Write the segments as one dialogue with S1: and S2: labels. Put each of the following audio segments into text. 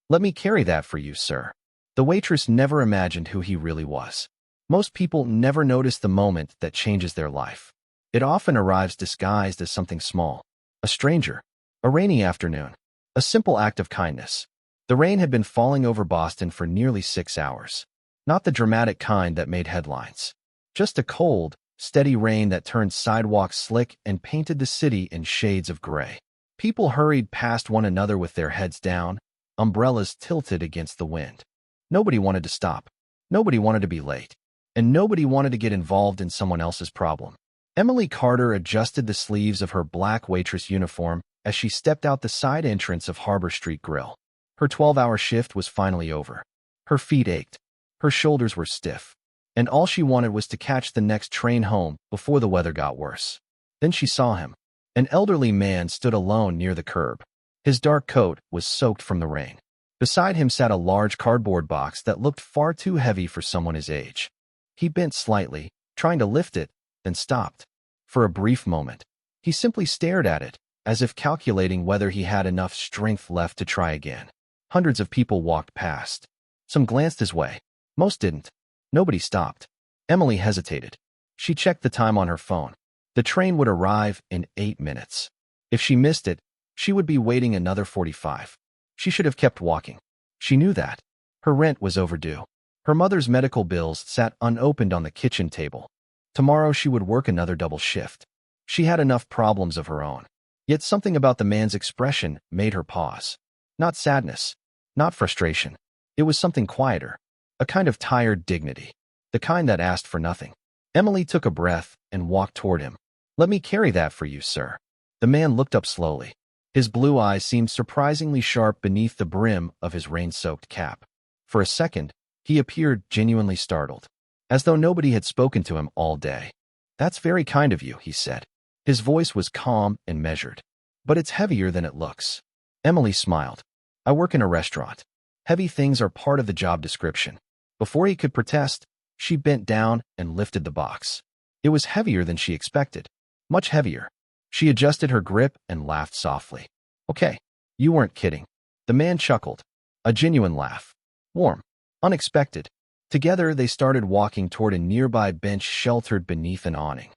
S1: Let me carry that for you, sir. The waitress never imagined who he really was. Most people never notice the moment that changes their life. It often arrives disguised as something small. A stranger. A rainy afternoon. A simple act of kindness. The rain had been falling over Boston for nearly 6 hours. Not the dramatic kind that made headlines. Just a cold, steady rain that turned sidewalks slick and painted the city in shades of gray. People hurried past one another with their heads down, umbrellas tilted against the wind. Nobody wanted to stop. Nobody wanted to be late. And nobody wanted to get involved in someone else's problem. Emily Carter adjusted the sleeves of her black waitress uniform as she stepped out the side entrance of Harbor Street Grill. Her 12-hour shift was finally over. Her feet ached. Her shoulders were stiff. And all she wanted was to catch the next train home before the weather got worse. Then she saw him. An elderly man stood alone near the curb. His dark coat was soaked from the rain. Beside him sat a large cardboard box that looked far too heavy for someone his age. He bent slightly, trying to lift it, then stopped. For a brief moment, he simply stared at it, as if calculating whether he had enough strength left to try again. Hundreds of people walked past. Some glanced his way. Most didn't. Nobody stopped. Emily hesitated. She checked the time on her phone. The train would arrive in 8 minutes. If she missed it, she would be waiting another 45. She should have kept walking. She knew that. Her rent was overdue. Her mother's medical bills sat unopened on the kitchen table. Tomorrow she would work another double shift. She had enough problems of her own. Yet something about the man's expression made her pause. Not sadness. Not frustration. It was something quieter. A kind of tired dignity. The kind that asked for nothing. Emily took a breath and walked toward him. Let me carry that for you, sir. The man looked up slowly. His blue eyes seemed surprisingly sharp beneath the brim of his rain-soaked cap. For a second, he appeared genuinely startled, as though nobody had spoken to him all day. That's very kind of you, he said. His voice was calm and measured. But it's heavier than it looks. Emily smiled. I work in a restaurant. Heavy things are part of the job description. Before he could protest, she bent down and lifted the box. It was heavier than she expected. Much heavier. She adjusted her grip and laughed softly. Okay, you weren't kidding. The man chuckled. A genuine laugh. Warm. Unexpected. Together, they started walking toward a nearby bench sheltered beneath an awning.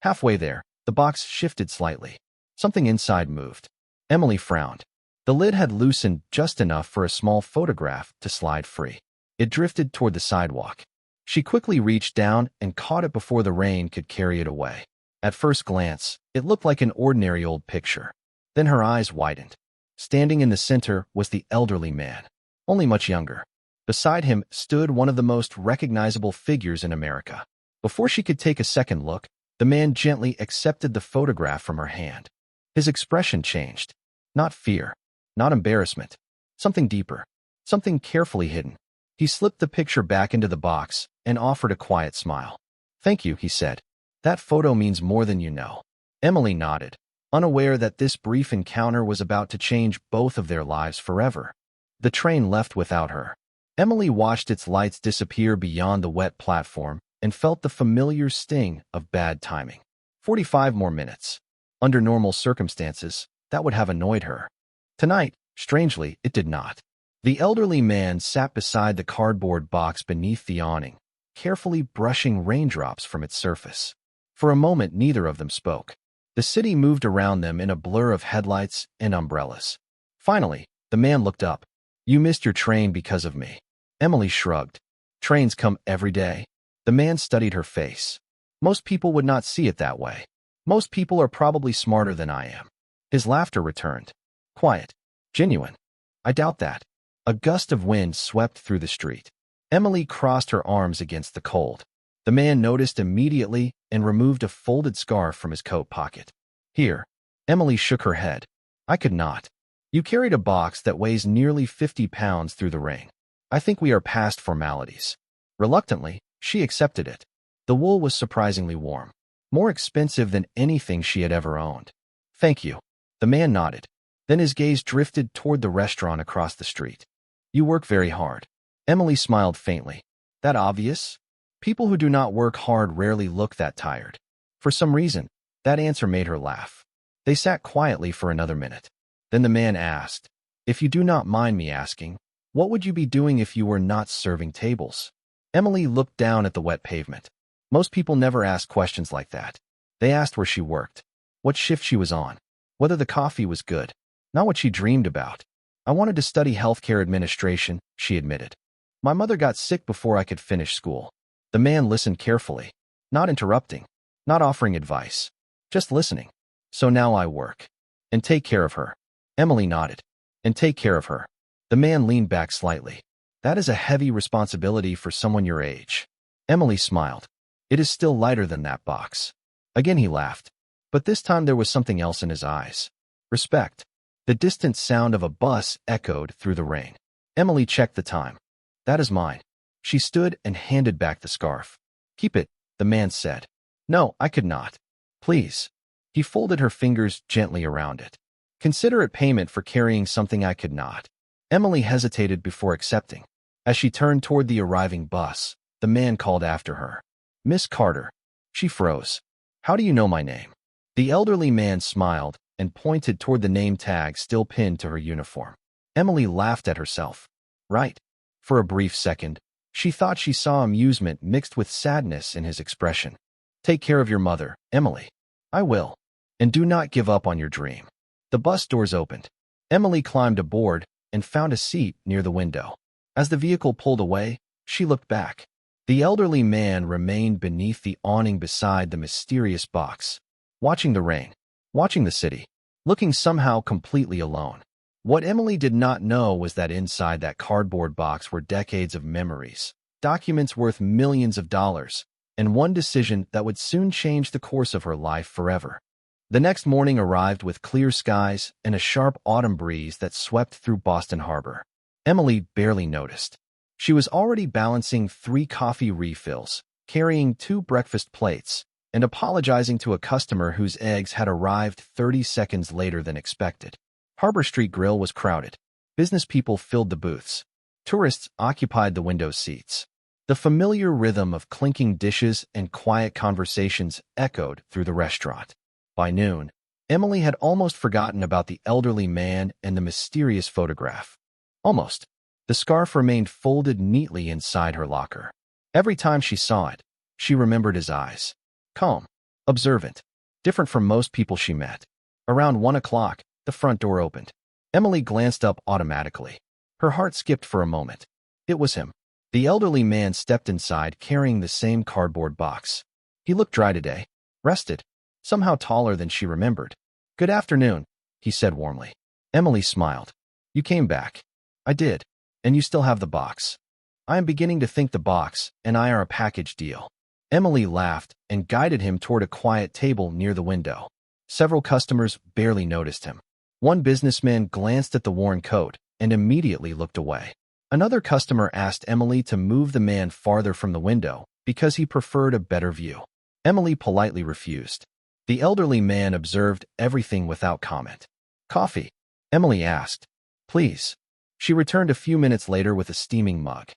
S1: Halfway there, the box shifted slightly. Something inside moved. Emily frowned. The lid had loosened just enough for a small photograph to slide free. It drifted toward the sidewalk. She quickly reached down and caught it before the rain could carry it away. At first glance, it looked like an ordinary old picture. Then her eyes widened. Standing in the center was the elderly man, only much younger. Beside him stood one of the most recognizable figures in America. Before she could take a second look, the man gently accepted the photograph from her hand. His expression changed. Not fear, not embarrassment. Something deeper. Something carefully hidden. He slipped the picture back into the box and offered a quiet smile. Thank you, he said. That photo means more than you know. Emily nodded, unaware that this brief encounter was about to change both of their lives forever. The train left without her. Emily watched its lights disappear beyond the wet platform and felt the familiar sting of bad timing. 45 more minutes. Under normal circumstances, that would have annoyed her. Tonight, strangely, it did not. The elderly man sat beside the cardboard box beneath the awning, carefully brushing raindrops from its surface. For a moment, neither of them spoke. The city moved around them in a blur of headlights and umbrellas. Finally, the man looked up. You missed your train because of me. Emily shrugged. Trains come every day. The man studied her face. Most people would not see it that way. Most people are probably smarter than I am. His laughter returned. Quiet. Genuine. I doubt that. A gust of wind swept through the street. Emily crossed her arms against the cold. The man noticed immediately and removed a folded scarf from his coat pocket. Here. Emily shook her head. I could not. You carried a box that weighs nearly 50 pounds through the rain. I think we are past formalities. Reluctantly, she accepted it. The wool was surprisingly warm. More expensive than anything she had ever owned. Thank you. The man nodded. Then his gaze drifted toward the restaurant across the street. You work very hard. Emily smiled faintly. That obvious? People who do not work hard rarely look that tired. For some reason, that answer made her laugh. They sat quietly for another minute. Then the man asked, if you do not mind me asking, What would you be doing if you were not serving tables? Emily looked down at the wet pavement. Most people never ask questions like that. They asked where she worked, what shift she was on, whether the coffee was good, not what she dreamed about. I wanted to study healthcare administration, she admitted. My mother got sick before I could finish school. The man listened carefully, not interrupting, not offering advice, just listening. So now I work. And take care of her. Emily nodded. And take care of her. The man leaned back slightly. That is a heavy responsibility for someone your age. Emily smiled. It is still lighter than that box. Again he laughed. But this time there was something else in his eyes. Respect. The distant sound of a bus echoed through the rain. Emily checked the time. That is mine. She stood and handed back the scarf. Keep it, the man said. No, I could not. Please. He folded her fingers gently around it. Consider it payment for carrying something I could not. Emily hesitated before accepting. As she turned toward the arriving bus, the man called after her. Miss Carter. She froze. How do you know my name? The elderly man smiled and pointed toward the name tag still pinned to her uniform. Emily laughed at herself. Right. For a brief second, she thought she saw amusement mixed with sadness in his expression. Take care of your mother, Emily. I will. And do not give up on your dream. The bus doors opened. Emily climbed aboard and found a seat near the window. As the vehicle pulled away, she looked back. The elderly man remained beneath the awning beside the mysterious box, watching the rain, watching the city, looking somehow completely alone. What Emily did not know was that inside that cardboard box were decades of memories, documents worth millions of dollars, and one decision that would soon change the course of her life forever. The next morning arrived with clear skies and a sharp autumn breeze that swept through Boston Harbor. Emily barely noticed. She was already balancing 3 coffee refills, carrying 2 breakfast plates, and apologizing to a customer whose eggs had arrived 30 seconds later than expected. Harbor Street Grill was crowded. Business people filled the booths. Tourists occupied the window seats. The familiar rhythm of clinking dishes and quiet conversations echoed through the restaurant. By noon, Emily had almost forgotten about the elderly man and the mysterious photograph. Almost. The scarf remained folded neatly inside her locker. Every time she saw it, she remembered his eyes. Calm, observant, different from most people she met. Around 1 o'clock, the front door opened. Emily glanced up automatically. Her heart skipped for a moment. It was him. The elderly man stepped inside carrying the same cardboard box. He looked dry today, rested, somehow taller than she remembered. Good afternoon, he said warmly. Emily smiled. You came back. I did. And you still have the box. I am beginning to think the box and I are a package deal. Emily laughed and guided him toward a quiet table near the window. Several customers barely noticed him. One businessman glanced at the worn coat and immediately looked away. Another customer asked Emily to move the man farther from the window because he preferred a better view. Emily politely refused. The elderly man observed everything without comment. Coffee? Emily asked. Please. She returned a few minutes later with a steaming mug.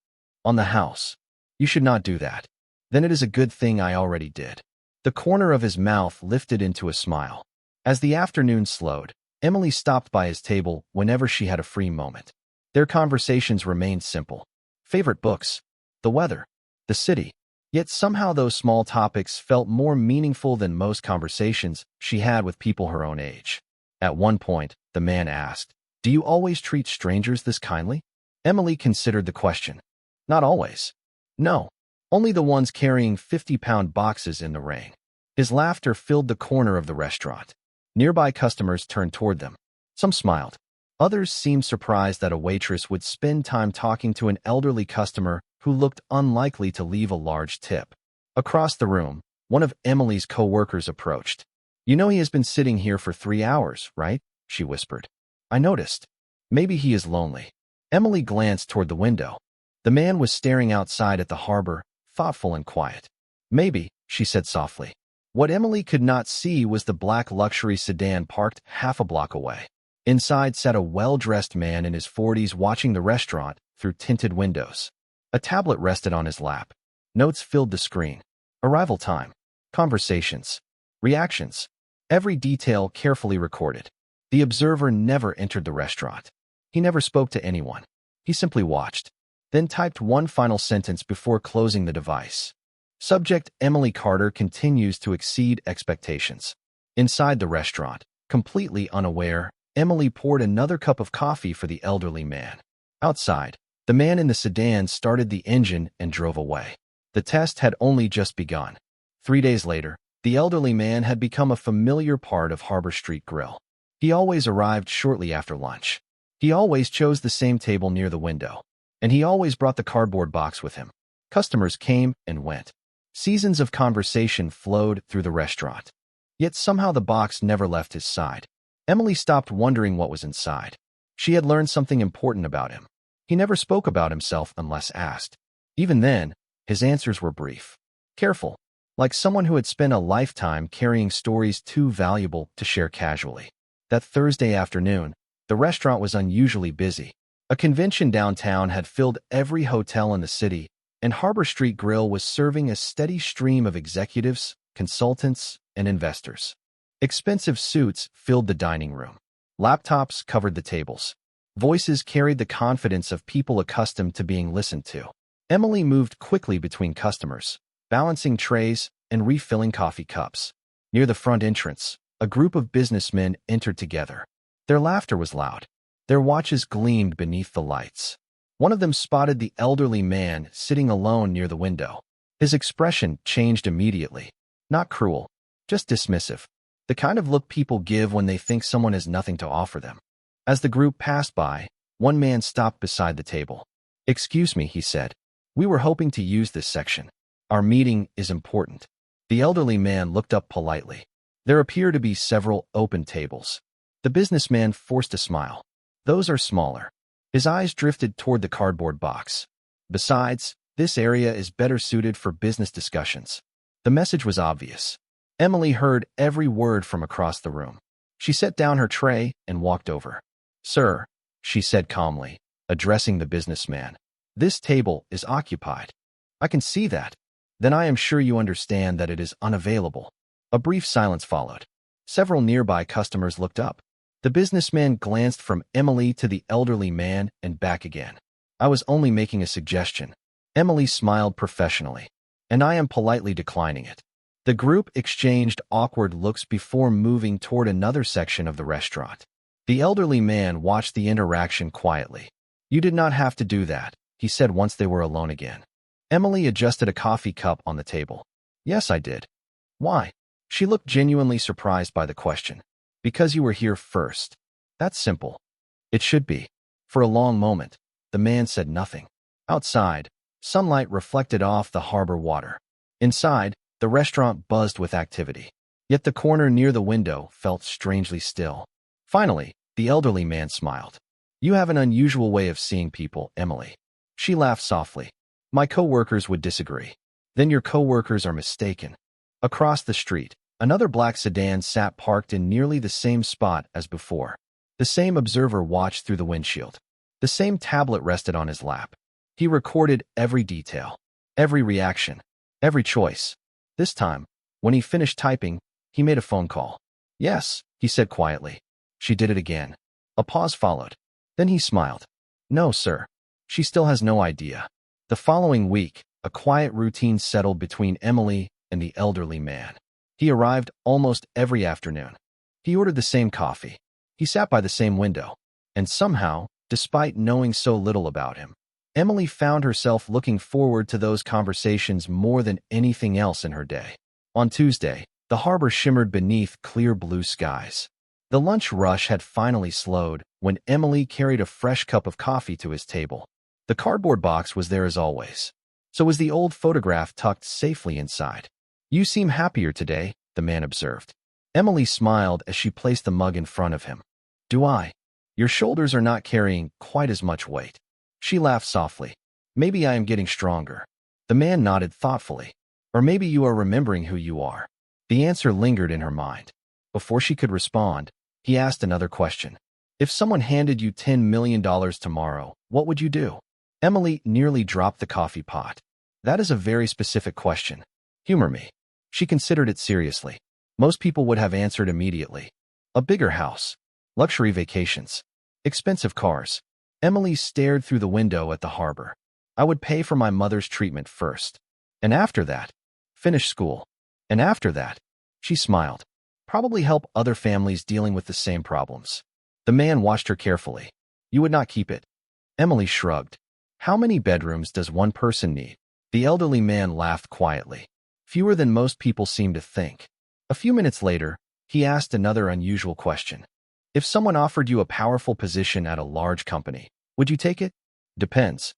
S1: On the house. You should not do that. Then it is a good thing I already did. The corner of his mouth lifted into a smile. As the afternoon slowed, Emily stopped by his table whenever she had a free moment. Their conversations remained simple. Favorite books, the weather, the city. Yet somehow those small topics felt more meaningful than most conversations she had with people her own age. At one point, the man asked, Do you always treat strangers this kindly? Emily considered the question. Not always. No, only the ones carrying 50-pound boxes in the rain. His laughter filled the corner of the restaurant. Nearby customers turned toward them. Some smiled. Others seemed surprised that a waitress would spend time talking to an elderly customer who looked unlikely to leave a large tip. Across the room, one of Emily's co-workers approached. You know he has been sitting here for 3 hours, right? She whispered. I noticed. Maybe he is lonely. Emily glanced toward the window. The man was staring outside at the harbor, thoughtful and quiet. Maybe, she said softly. What Emily could not see was the black luxury sedan parked half a block away. Inside sat a well-dressed man in his 40s watching the restaurant through tinted windows. A tablet rested on his lap. Notes filled the screen. Arrival time. Conversations. Reactions. Every detail carefully recorded. The observer never entered the restaurant. He never spoke to anyone. He simply watched, then typed one final sentence before closing the device. Subject: Emily Carter continues to exceed expectations. Inside the restaurant, completely unaware, Emily poured another cup of coffee for the elderly man. Outside, the man in the sedan started the engine and drove away. The test had only just begun. 3 days later, the elderly man had become a familiar part of Harbor Street Grill. He always arrived shortly after lunch. He always chose the same table near the window. And he always brought the cardboard box with him. Customers came and went. Seasons of conversation flowed through the restaurant. Yet somehow the box never left his side. Emily stopped wondering what was inside. She had learned something important about him. He never spoke about himself unless asked. Even then, his answers were brief. Careful, like someone who had spent a lifetime carrying stories too valuable to share casually. That Thursday afternoon, the restaurant was unusually busy. A convention downtown had filled every hotel in the city, and Harbor Street Grill was serving a steady stream of executives, consultants, and investors. Expensive suits filled the dining room. Laptops covered the tables. Voices carried the confidence of people accustomed to being listened to. Emily moved quickly between customers, balancing trays and refilling coffee cups. Near the front entrance, a group of businessmen entered together. Their laughter was loud. Their watches gleamed beneath the lights. One of them spotted the elderly man sitting alone near the window. His expression changed immediately. Not cruel, just dismissive. The kind of look people give when they think someone has nothing to offer them. As the group passed by, one man stopped beside the table. "Excuse me," he said. "We were hoping to use this section. Our meeting is important." The elderly man looked up politely. There appeared to be several open tables. The businessman forced a smile. "Those are smaller." His eyes drifted toward the cardboard box. "Besides, this area is better suited for business discussions." The message was obvious. Emily heard every word from across the room. She set down her tray and walked over. "Sir," she said calmly, addressing the businessman, "this table is occupied." "I can see that." "Then I am sure you understand that it is unavailable." A brief silence followed. Several nearby customers looked up. The businessman glanced from Emily to the elderly man and back again. "I was only making a suggestion." Emily smiled professionally. "And I am politely declining it." The group exchanged awkward looks before moving toward another section of the restaurant. The elderly man watched the interaction quietly. "You did not have to do that," he said once they were alone again. Emily adjusted a coffee cup on the table. "Yes, I did." "Why?" She looked genuinely surprised by the question. "Because you were here first." "That's simple." "It should be." For a long moment, the man said nothing. Outside, sunlight reflected off the harbor water. Inside, the restaurant buzzed with activity. Yet the corner near the window felt strangely still. Finally, the elderly man smiled. "You have an unusual way of seeing people, Emily." She laughed softly. "My coworkers would disagree." "Then your coworkers are mistaken." Across the street, another black sedan sat parked in nearly the same spot as before. The same observer watched through the windshield. The same tablet rested on his lap. He recorded every detail, every reaction, every choice. This time, when he finished typing, he made a phone call. "Yes," he said quietly. She did it again. A pause followed. Then he smiled. "No, sir. She still has no idea." The following week, a quiet routine settled between Emily and the elderly man. He arrived almost every afternoon. He ordered the same coffee. He sat by the same window. And somehow, despite knowing so little about him, Emily found herself looking forward to those conversations more than anything else in her day. On Tuesday, the harbor shimmered beneath clear blue skies. The lunch rush had finally slowed when Emily carried a fresh cup of coffee to his table. The cardboard box was there as always. So was the old photograph tucked safely inside. "You seem happier today," the man observed. Emily smiled as she placed the mug in front of him. "Do I? Your shoulders are not carrying quite as much weight." She laughed softly. "Maybe I am getting stronger." The man nodded thoughtfully. "Or maybe you are remembering who you are." The answer lingered in her mind. Before she could respond, he asked another question. "If someone handed you $10 million tomorrow, what would you do?" Emily nearly dropped the coffee pot. "That is a very specific question. Humor me." She considered it seriously. Most people would have answered immediately. A bigger house, luxury vacations, expensive cars. Emily stared through the window at the harbor. I would pay for my mother's treatment first. And after that, finish school. And after that, she smiled, probably help other families dealing with the same problems. The man watched her carefully. You would not keep it. Emily shrugged. How many bedrooms does one person need? The elderly man laughed quietly. Fewer than most people seem to think. A few minutes later, he asked another unusual question. If someone offered you a powerful position at a large company, would you take it? Depends.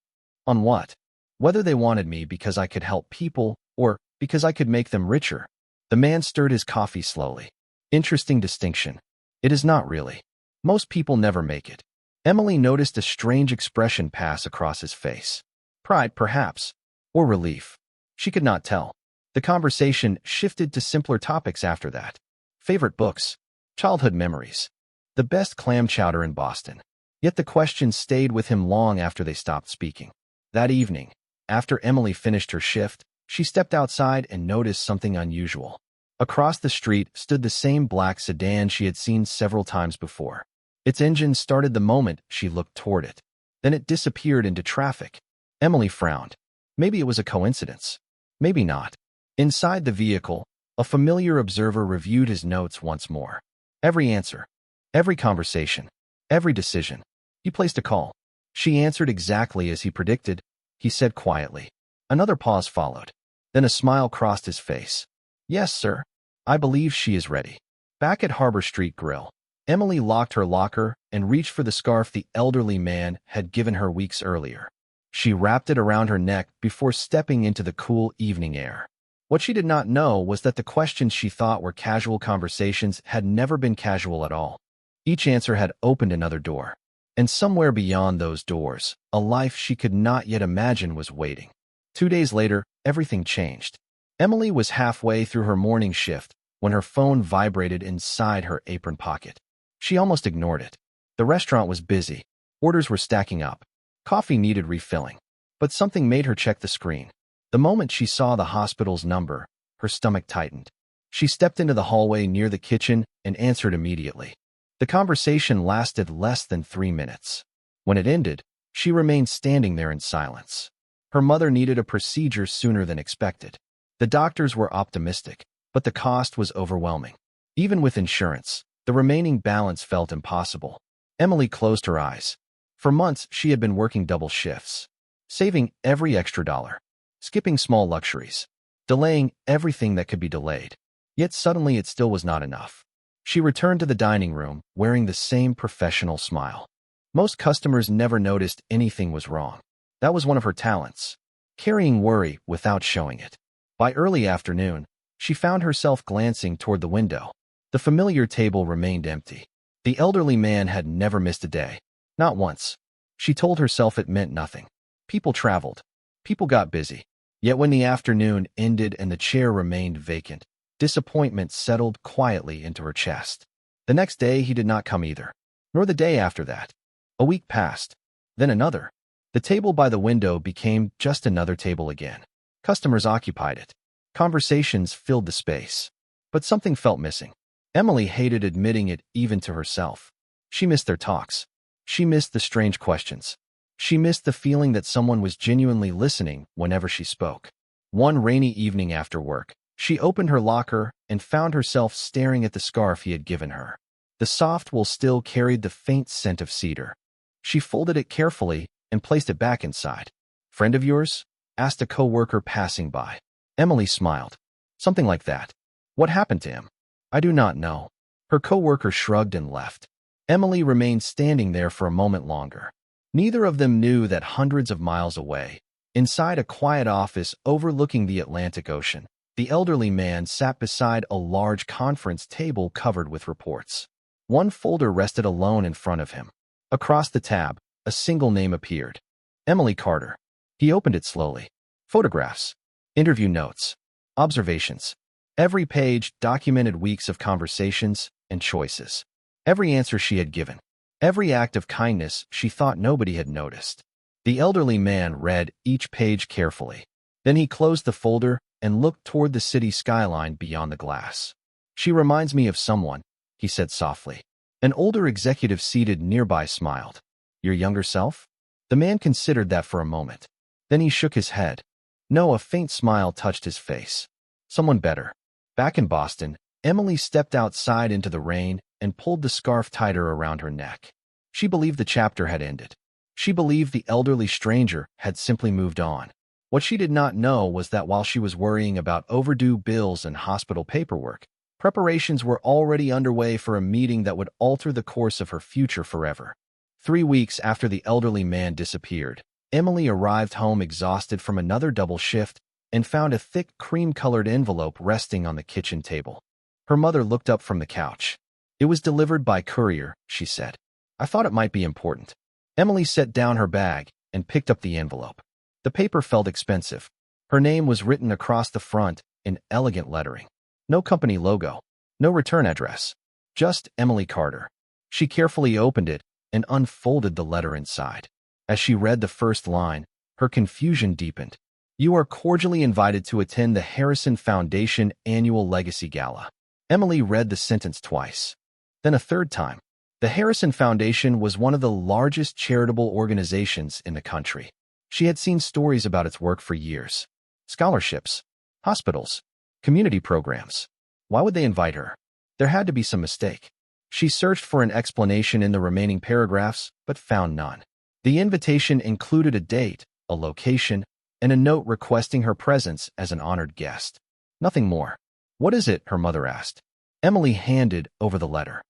S1: On what? Whether they wanted me because I could help people or because I could make them richer. The man stirred his coffee slowly. Interesting distinction. It is not really. Most people never make it. Emily noticed a strange expression pass across his face. Pride, perhaps, or relief. She could not tell. The conversation shifted to simpler topics after that. Favorite books. Childhood memories. The best clam chowder in Boston. Yet the question stayed with him long after they stopped speaking. That evening, after Emily finished her shift, she stepped outside and noticed something unusual. Across the street stood the same black sedan she had seen several times before. Its engine started the moment she looked toward it. Then it disappeared into traffic. Emily frowned. Maybe it was a coincidence. Maybe not. Inside the vehicle, a familiar observer reviewed his notes once more. Every answer, every conversation, every decision. He placed a call. She answered exactly as he predicted, he said quietly. Another pause followed. Then a smile crossed his face. Yes, sir. I believe she is ready. Back at Harbor Street Grill, Emily locked her locker and reached for the scarf the elderly man had given her weeks earlier. She wrapped it around her neck before stepping into the cool evening air. What she did not know was that the questions she thought were casual conversations had never been casual at all. Each answer had opened another door. And somewhere beyond those doors, a life she could not yet imagine was waiting. 2 days later, everything changed. Emily was halfway through her morning shift when her phone vibrated inside her apron pocket. She almost ignored it. The restaurant was busy. Orders were stacking up. Coffee needed refilling. But something made her check the screen. The moment she saw the hospital's number, her stomach tightened. She stepped into the hallway near the kitchen and answered immediately. The conversation lasted less than 3 minutes. When it ended, she remained standing there in silence. Her mother needed a procedure sooner than expected. The doctors were optimistic, but the cost was overwhelming. Even with insurance, the remaining balance felt impossible. Emily closed her eyes. For months, she had been working double shifts, saving every extra dollar, skipping small luxuries, delaying everything that could be delayed. Yet suddenly it still was not enough. She returned to the dining room, wearing the same professional smile. Most customers never noticed anything was wrong. That was one of her talents, carrying worry without showing it. By early afternoon, she found herself glancing toward the window. The familiar table remained empty. The elderly man had never missed a day. Not once. She told herself it meant nothing. People traveled. People got busy. Yet when the afternoon ended and the chair remained vacant, disappointment settled quietly into her chest. The next day he did not come either, nor the day after that. A week passed, then another. The table by the window became just another table again. Customers occupied it. Conversations filled the space. But something felt missing. Emily hated admitting it even to herself. She missed their talks. She missed the strange questions. She missed the feeling that someone was genuinely listening whenever she spoke. One rainy evening after work, she opened her locker and found herself staring at the scarf he had given her. The soft wool still carried the faint scent of cedar. She folded it carefully and placed it back inside. "Friend of yours?" asked a coworker passing by. Emily smiled. "Something like that." "What happened to him?" "I do not know." Her coworker shrugged and left. Emily remained standing there for a moment longer. Neither of them knew that hundreds of miles away, inside a quiet office overlooking the Atlantic Ocean, the elderly man sat beside a large conference table covered with reports. One folder rested alone in front of him. Across the tab, a single name appeared. Emily Carter. He opened it slowly. Photographs. Interview notes. Observations. Every page documented weeks of conversations and choices. Every answer she had given. Every act of kindness she thought nobody had noticed. The elderly man read each page carefully. Then he closed the folder and looked toward the city skyline beyond the glass. "She reminds me of someone," he said softly. An older executive seated nearby smiled. Your younger self? The man considered that for a moment. Then he shook his head. No, a faint smile touched his face. Someone better. Back in Boston, Emily stepped outside into the rain and pulled the scarf tighter around her neck. She believed the chapter had ended. She believed the elderly stranger had simply moved on. What she did not know was that while she was worrying about overdue bills and hospital paperwork, preparations were already underway for a meeting that would alter the course of her future forever. 3 weeks after the elderly man disappeared, Emily arrived home exhausted from another double shift and found a thick cream-colored envelope resting on the kitchen table. Her mother looked up from the couch. It was delivered by courier, she said. I thought it might be important. Emily set down her bag and picked up the envelope. The paper felt expensive. Her name was written across the front in elegant lettering. No company logo, no return address, just Emily Carter. She carefully opened it and unfolded the letter inside. As she read the first line, her confusion deepened. You are cordially invited to attend the Harrison Foundation Annual Legacy Gala. Emily read the sentence twice. Then a third time. The Harrison Foundation was one of the largest charitable organizations in the country. She had seen stories about its work for years. Scholarships, hospitals, community programs. Why would they invite her? There had to be some mistake. She searched for an explanation in the remaining paragraphs, but found none. The invitation included a date, a location, and a note requesting her presence as an honored guest. Nothing more. What is it? Her mother asked. Emily handed over the letter.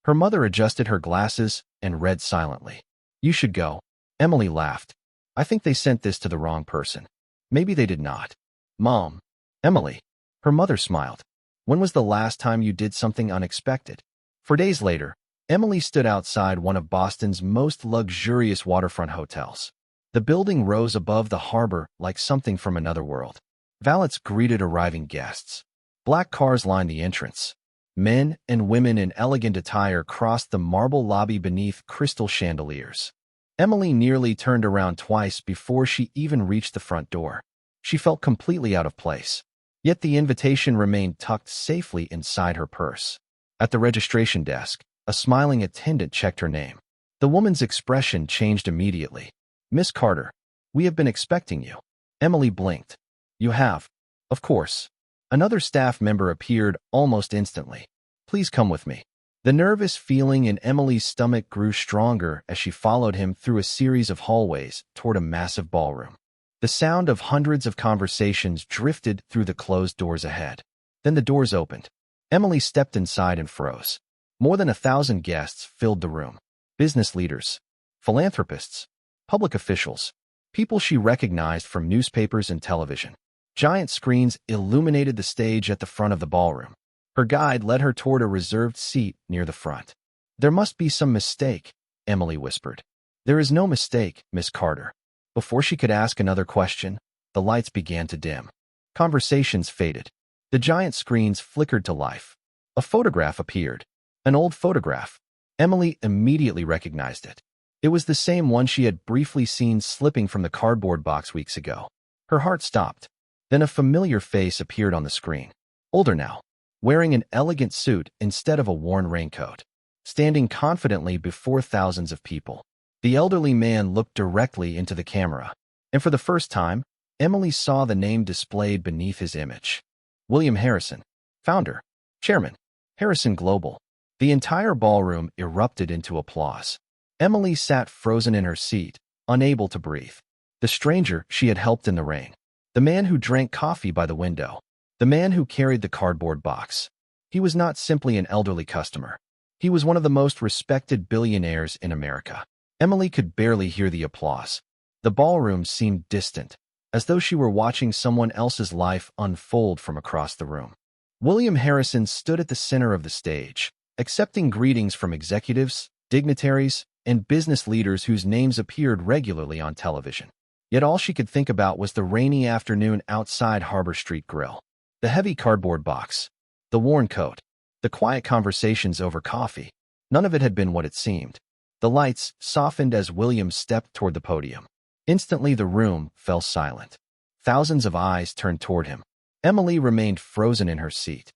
S1: Her mother adjusted her glasses and read silently. You should go. Emily laughed. I think they sent this to the wrong person. Maybe they did not. Mom. Emily. Her mother smiled. When was the last time you did something unexpected? 4 days later, Emily stood outside one of Boston's most luxurious waterfront hotels. The building rose above the harbor like something from another world. Valets greeted arriving guests. Black cars lined the entrance. Men and women in elegant attire crossed the marble lobby beneath crystal chandeliers. Emily nearly turned around twice before she even reached the front door. She felt completely out of place. Yet the invitation remained tucked safely inside her purse. At the registration desk, a smiling attendant checked her name. The woman's expression changed immediately. Miss Carter, we have been expecting you. Emily blinked. You have? Of course. Another staff member appeared almost instantly. Please come with me. The nervous feeling in Emily's stomach grew stronger as she followed him through a series of hallways toward a massive ballroom. The sound of hundreds of conversations drifted through the closed doors ahead. Then the doors opened. Emily stepped inside and froze. More than 1,000 guests filled the room. Business leaders, philanthropists, public officials, people she recognized from newspapers and television. Giant screens illuminated the stage at the front of the ballroom. Her guide led her toward a reserved seat near the front. There must be some mistake, Emily whispered. There is no mistake, Miss Carter. Before she could ask another question, the lights began to dim. Conversations faded. The giant screens flickered to life. A photograph appeared. An old photograph. Emily immediately recognized it. It was the same one she had briefly seen slipping from the cardboard box weeks ago. Her heart stopped. Then a familiar face appeared on the screen. Older now, wearing an elegant suit instead of a worn raincoat. Standing confidently before thousands of people. The elderly man looked directly into the camera. And for the first time, Emily saw the name displayed beneath his image. William Harrison, founder, chairman, Harrison Global. The entire ballroom erupted into applause. Emily sat frozen in her seat, unable to breathe. The stranger she had helped in the rain. The man who drank coffee by the window. The man who carried the cardboard box. He was not simply an elderly customer. He was one of the most respected billionaires in America. Emily could barely hear the applause. The ballroom seemed distant, as though she were watching someone else's life unfold from across the room. William Harrison stood at the center of the stage, accepting greetings from executives, dignitaries, and business leaders whose names appeared regularly on television. Yet all she could think about was the rainy afternoon outside Harbor Street Grill. The heavy cardboard box, the worn coat, the quiet conversations over coffee. None of it had been what it seemed. The lights softened as William stepped toward the podium. Instantly the room fell silent. Thousands of eyes turned toward him. Emily remained frozen in her seat.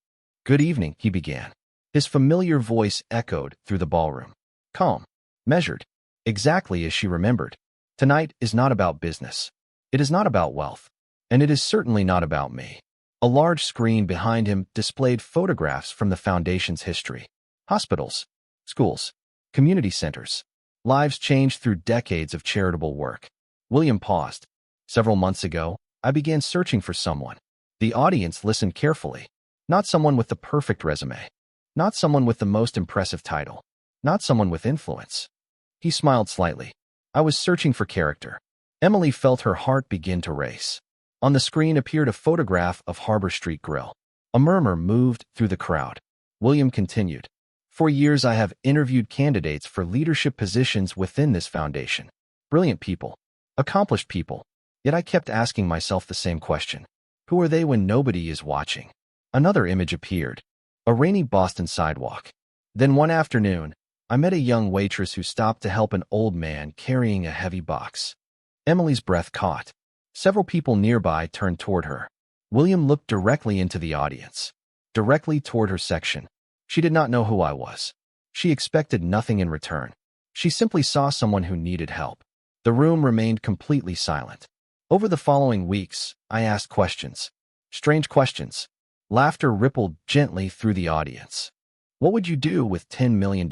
S1: Good evening, he began. His familiar voice echoed through the ballroom. Calm, measured. exactly as she remembered. Tonight is not about business. It is not about wealth. And it is certainly not about me. A large screen behind him displayed photographs from the foundation's history. Hospitals, schools, community centers. Lives changed through decades of charitable work. William paused. Several months ago, I began searching for someone. The audience listened carefully. Not someone with the perfect resume. Not someone with the most impressive title. Not someone with influence. He smiled slightly. I was searching for character. Emily felt her heart begin to race. On the screen appeared a photograph of Harbor Street Grill. A murmur moved through the crowd. William continued. For years I have interviewed candidates for leadership positions within this foundation. Brilliant people. Accomplished people. Yet I kept asking myself the same question. Who are they when nobody is watching? Another image appeared. A rainy Boston sidewalk. Then one afternoon, I met a young waitress who stopped to help an old man carrying a heavy box. Emily's breath caught. Several people nearby turned toward her. William looked directly into the audience. Directly toward her section. She did not know who I was. She expected nothing in return. She simply saw someone who needed help. The room remained completely silent. Over the following weeks, I asked questions. Strange questions. Laughter rippled gently through the audience. What would you do with $10 million?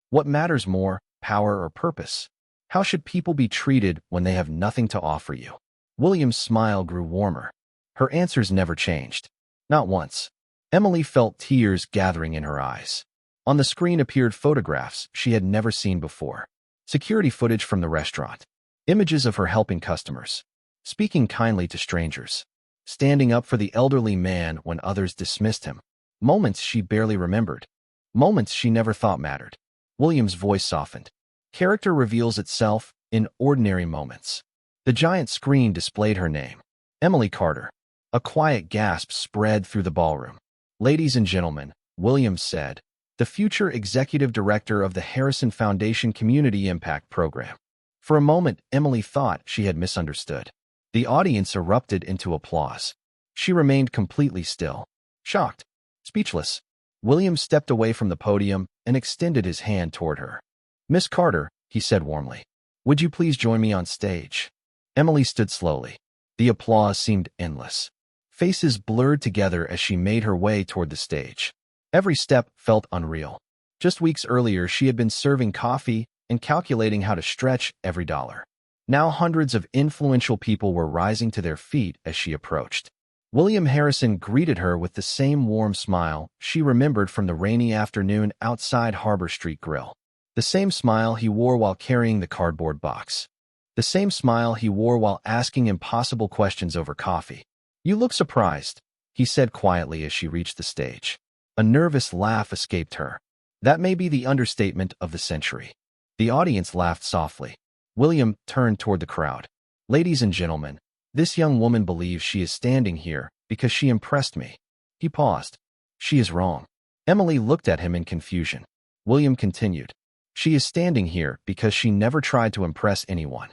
S1: What matters more, power or purpose? How should people be treated when they have nothing to offer you? William's smile grew warmer. Her answers never changed. Not once. Emily felt tears gathering in her eyes. On the screen appeared photographs she had never seen before. Security footage from the restaurant. Images of her helping customers. Speaking kindly to strangers. Standing up for the elderly man when others dismissed him. Moments she barely remembered. Moments she never thought mattered. William's voice softened. Character reveals itself in ordinary moments. The giant screen displayed her name. Emily Carter. A quiet gasp spread through the ballroom. Ladies and gentlemen, William said, the future executive director of the Harrison Foundation Community Impact Program. For a moment, Emily thought she had misunderstood. The audience erupted into applause. She remained completely still. Shocked. Speechless. William stepped away from the podium and extended his hand toward her. Miss Carter, he said warmly, would you please join me on stage? Emily stood slowly. The applause seemed endless. Faces blurred together as she made her way toward the stage. Every step felt unreal. Just weeks earlier, she had been serving coffee and calculating how to stretch every dollar. Now hundreds of influential people were rising to their feet as she approached. William Harrison greeted her with the same warm smile she remembered from the rainy afternoon outside Harbor Street Grill. The same smile he wore while carrying the cardboard box. The same smile he wore while asking impossible questions over coffee. You look surprised, he said quietly as she reached the stage. A nervous laugh escaped her. That may be the understatement of the century. The audience laughed softly. William turned toward the crowd. Ladies and gentlemen, this young woman believes she is standing here because she impressed me. He paused. She is wrong. Emily looked at him in confusion. William continued. She is standing here because she never tried to impress anyone.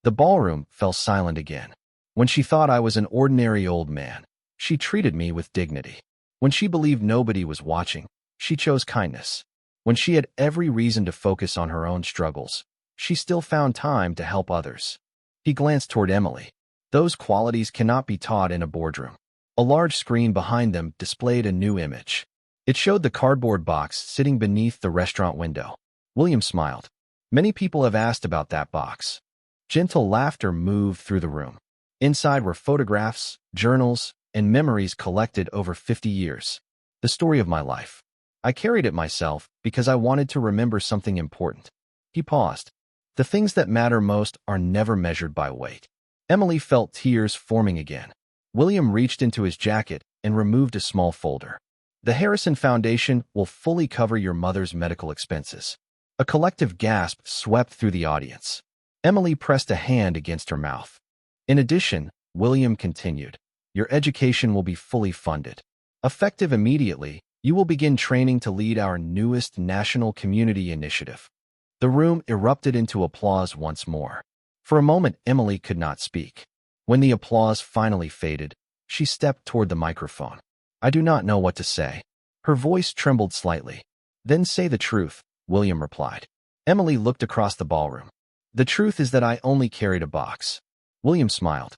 S1: The ballroom fell silent again. When she thought I was an ordinary old man, she treated me with dignity. When she believed nobody was watching, she chose kindness. When she had every reason to focus on her own struggles, she still found time to help others. He glanced toward Emily. Those qualities cannot be taught in a boardroom. A large screen behind them displayed a new image. It showed the cardboard box sitting beneath the restaurant window. William smiled. Many people have asked about that box. Gentle laughter moved through the room. Inside were photographs, journals, and memories collected over 50 years. The story of my life. I carried it myself because I wanted to remember something important. He paused. The things that matter most are never measured by weight. Emily felt tears forming again. William reached into his jacket and removed a small folder. The Harrison Foundation will fully cover your mother's medical expenses. A collective gasp swept through the audience. Emily pressed a hand against her mouth. In addition, William continued, your education will be fully funded. Effective immediately, you will begin training to lead our newest national community initiative. The room erupted into applause once more. For a moment, Emily could not speak. When the applause finally faded, she stepped toward the microphone. I do not know what to say. Her voice trembled slightly. Then say the truth, William replied. Emily looked across the ballroom. The truth is that I only carried a box. William smiled.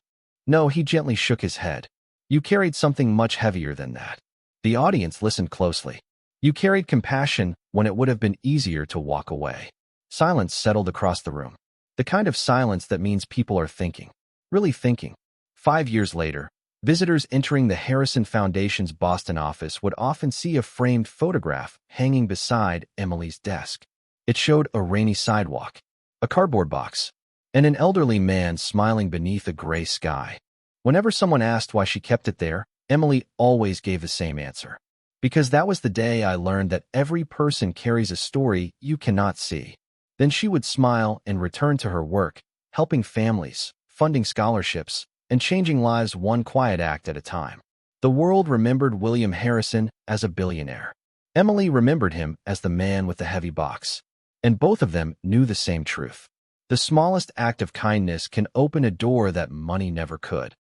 S1: No, he gently shook his head. You carried something much heavier than that. The audience listened closely. You carried compassion when it would have been easier to walk away. Silence settled across the room. The kind of silence that means people are thinking. Really thinking. 5 years later, visitors entering the Harrison Foundation's Boston office would often see a framed photograph hanging beside Emily's desk. It showed a rainy sidewalk, a cardboard box, and an elderly man smiling beneath a gray sky. Whenever someone asked why she kept it there, Emily always gave the same answer. Because that was the day I learned that every person carries a story you cannot see. Then she would smile and return to her work, helping families, funding scholarships, and changing lives one quiet act at a time. The world remembered William Harrison as a billionaire. Emily remembered him as the man with the heavy box. And both of them knew the same truth. The smallest act of kindness can open a door that money never could.